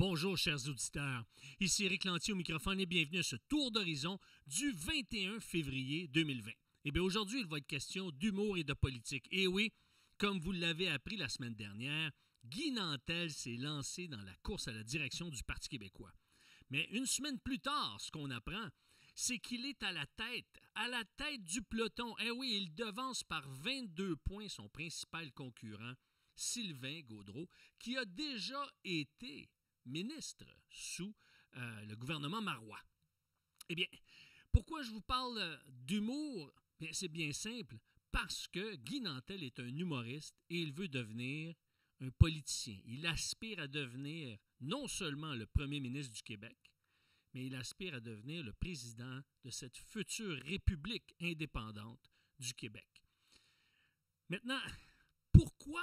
Bonjour chers auditeurs, ici Éric Lantier au microphone et bienvenue à ce tour d'horizon du 21 février 2020. Eh bien aujourd'hui, il va être question d'humour et de politique. Et oui, comme vous l'avez appris la semaine dernière, Guy Nantel s'est lancé dans la course à la direction du Parti québécois. Mais une semaine plus tard, ce qu'on apprend, c'est qu'il est à la tête du peloton. Eh oui, il devance par 22 points son principal concurrent, Sylvain Gaudreault, qui a déjà été ministre sous le gouvernement Marois. Eh bien, pourquoi je vous parle d'humour? Bien, c'est bien simple, parce que Guy Nantel est un humoriste et il veut devenir un politicien. Il aspire à devenir non seulement le premier ministre du Québec, mais il aspire à devenir le président de cette future République indépendante du Québec. Maintenant, pourquoi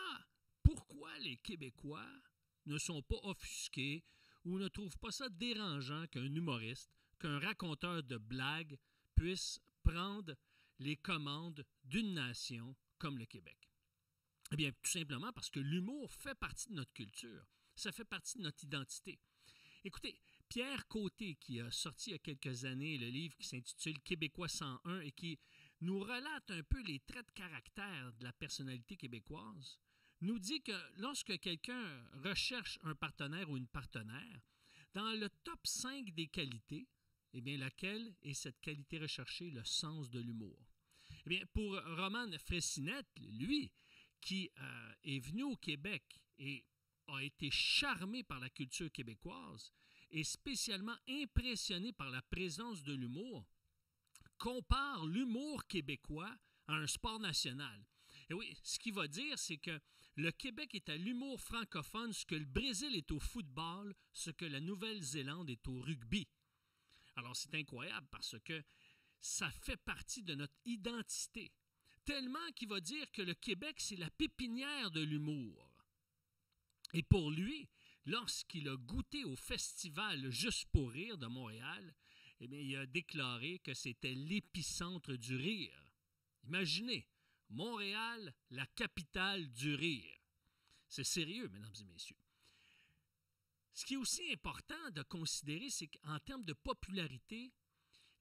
les Québécois ne sont pas offusqués ou ne trouvent pas ça dérangeant qu'un humoriste, qu'un raconteur de blagues puisse prendre les commandes d'une nation comme le Québec? Eh bien, tout simplement parce que l'humour fait partie de notre culture. Ça fait partie de notre identité. Écoutez, Pierre Côté, qui a sorti il y a quelques années le livre qui s'intitule « Québécois 101 » et qui nous relate un peu les traits de caractère de la personnalité québécoise, nous dit que lorsque quelqu'un recherche un partenaire ou une partenaire, dans le top 5 des qualités, eh bien, laquelle est cette qualité recherchée? Le sens de l'humour. Eh bien, pour Roman Fraissinet, lui, qui est venu au Québec et a été charmé par la culture québécoise et spécialement impressionné par la présence de l'humour, compare l'humour québécois à un sport national. Et oui, ce qu'il va dire, c'est que le Québec est à l'humour francophone, ce que le Brésil est au football, ce que la Nouvelle-Zélande est au rugby. Alors, c'est incroyable parce que ça fait partie de notre identité. Tellement qu'il va dire que le Québec, c'est la pépinière de l'humour. Et pour lui, lorsqu'il a goûté au festival Juste pour rire de Montréal, eh bien, il a déclaré que c'était l'épicentre du rire. Imaginez, Montréal, la capitale du rire. C'est sérieux, mesdames et messieurs. Ce qui est aussi important de considérer, c'est qu'en termes de popularité,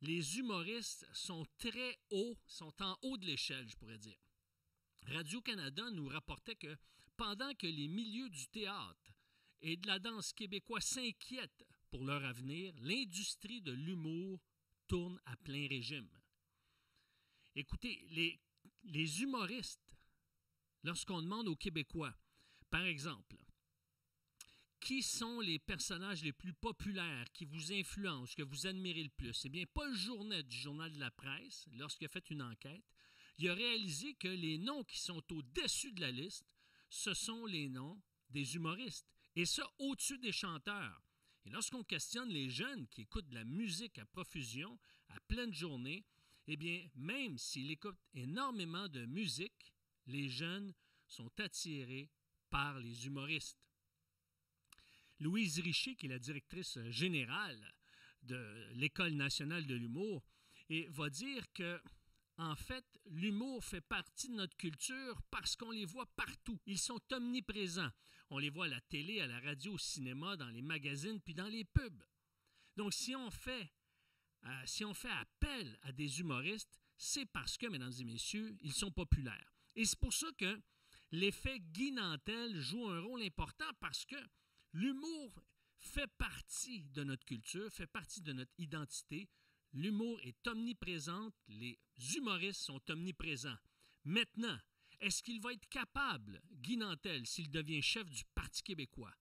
les humoristes sont très hauts, sont en haut de l'échelle, je pourrais dire. Radio-Canada nous rapportait que pendant que les milieux du théâtre et de la danse québécois s'inquiètent pour leur avenir, l'industrie de l'humour tourne à plein régime. Écoutez, les humoristes, lorsqu'on demande aux Québécois, par exemple, qui sont les personnages les plus populaires, qui vous influencent, que vous admirez le plus? Eh bien, Paul Journet du Journal de la Presse, lorsqu'il a fait une enquête, il a réalisé que les noms qui sont au-dessus de la liste, ce sont les noms des humoristes. Et ça, au-dessus des chanteurs. Et lorsqu'on questionne les jeunes qui écoutent de la musique à profusion, à pleine journée, eh bien, même s'ils écoutent énormément de musique, les jeunes sont attirés par les humoristes. Louise Richer, qui est la directrice générale de l'École nationale de l'humour, va dire que, en fait, l'humour fait partie de notre culture parce qu'on les voit partout. Ils sont omniprésents. On les voit à la télé, à la radio, au cinéma, dans les magazines, puis dans les pubs. Donc, si on fait appel à des humoristes, c'est parce que, mesdames et messieurs, ils sont populaires. Et c'est pour ça que l'effet Guy Nantel joue un rôle important parce que l'humour fait partie de notre culture, fait partie de notre identité. L'humour est omniprésent, les humoristes sont omniprésents. Maintenant, est-ce qu'il va être capable, Guy Nantel, s'il devient chef du Parti québécois,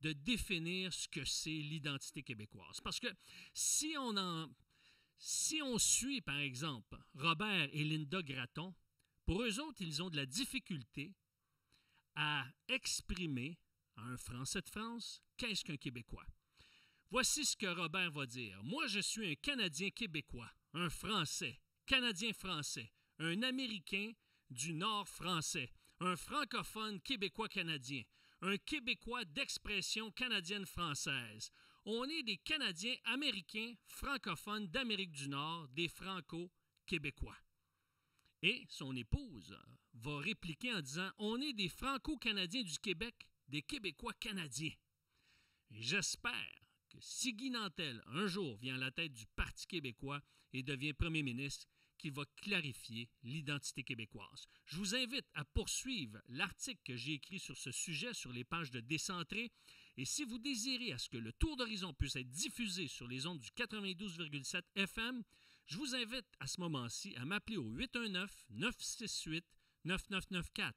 de définir ce que c'est l'identité québécoise? Parce que si on suit, par exemple, Robert et Linda Gratton, pour eux autres, ils ont de la difficulté à exprimer à un Français de France qu'est-ce qu'un Québécois. Voici ce que Robert va dire. « Moi, je suis un Canadien québécois, un Français, Canadien-Français, un Américain du Nord français, un francophone québécois-canadien, un Québécois d'expression canadienne-française. On est des Canadiens américains francophones d'Amérique du Nord, des Franco-Québécois. » Et son épouse va répliquer en disant « On est des Franco-Canadiens du Québec, des Québécois canadiens. » Et j'espère que si Guy Nantel, un jour, vient à la tête du Parti québécois et devient premier ministre, qu'il va clarifier l'identité québécoise. Je vous invite à poursuivre l'article que j'ai écrit sur ce sujet sur les pages de Décentré. Et si vous désirez à ce que le Tour d'horizon puisse être diffusé sur les ondes du 92,7 FM, je vous invite à ce moment-ci à m'appeler au 819-968-9994.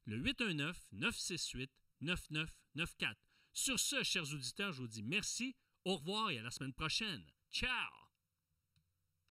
Le 819-968-9994. Sur ce, chers auditeurs, je vous dis merci, au revoir et à la semaine prochaine. Ciao!